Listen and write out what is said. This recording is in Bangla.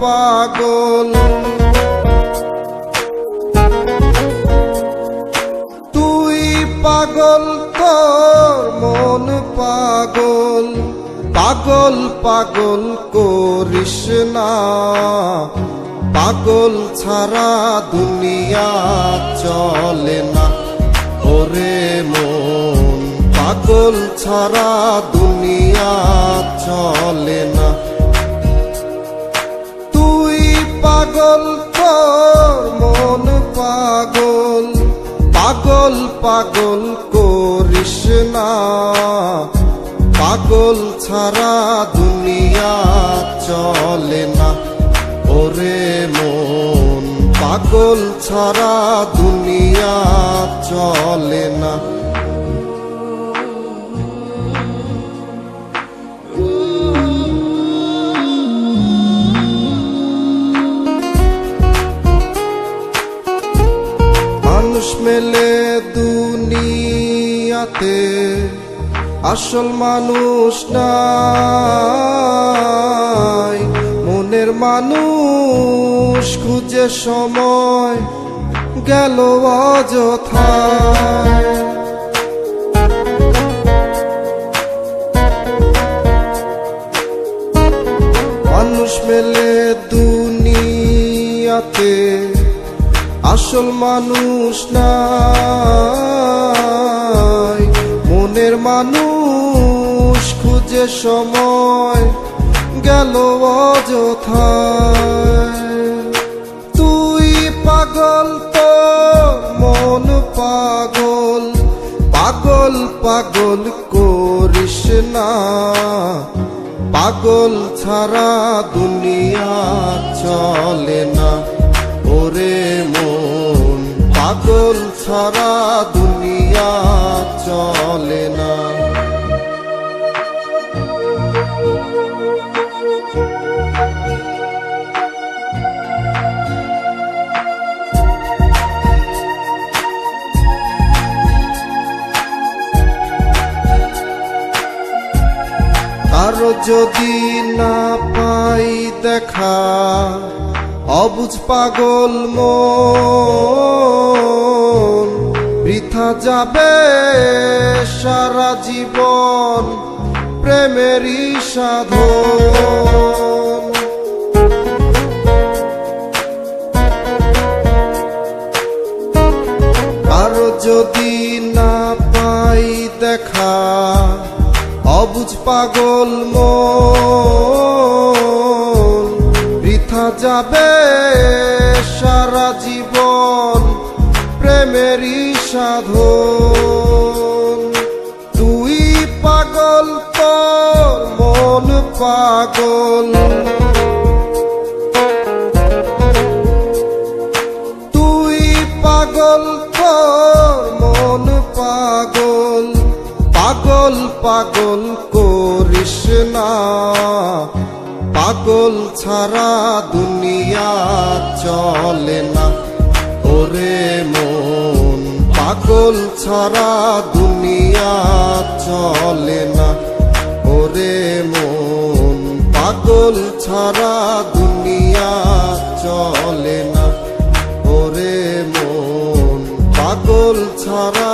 পাগল। তুই পাগল তোর মন পাগল, পাগল পাগল করিস না, পাগল ছাড়া দুনিয়া চলে না। ওরে মন পাগল ছাড়া দুনিয়া চলে না। তুই পাগল তোর মন পাগল, পাগল পাগল করিস না, পাগল ছাড়া দুনিয়া চলে না। ওরে মন পাগল ছাড়া দুনিয়া চলে না। মানুষ মেলে দুনিয়াতে, আসল মানুষ নাই। মনের মানুষ খুঁজে সময় গেল অযথায়। মানুষ মেলে দুনিয়াতে, আসল মানুষ নাই। মনের মানুষ খুঁজে সময় গেল অযথায়। তুই পাগল তো মন পাগল, পাগল পাগল করিস না, পাগল ছাড়া দুনিয়া চলে না। ওরে মন পাগল ছাড়া দুনিয়া চলে না। কারো যদি না পাই দেখা, অবুঝ পাগল মন, বৃথা যাবে সারা জীবন প্রেমেরই সাধন। কারো যদি না পাই দেখা, অবুঝ পাগল মন, বৃথা যাবে সারা জীবন প্রেমেরই সাধন। তুই পাগল তোর মন পাগল, তুই পাগল তোর মন পাগল, পাগল পাগল করিস না, পাগল ছাড়া দুনিয়া চলে না। ওরে মন পাগল ছাড়া দুনিয়া চলে না। ওরে মন পাগল ছাড়া দুনিয়া চলে না। ওরে মন পাগল ছাড়া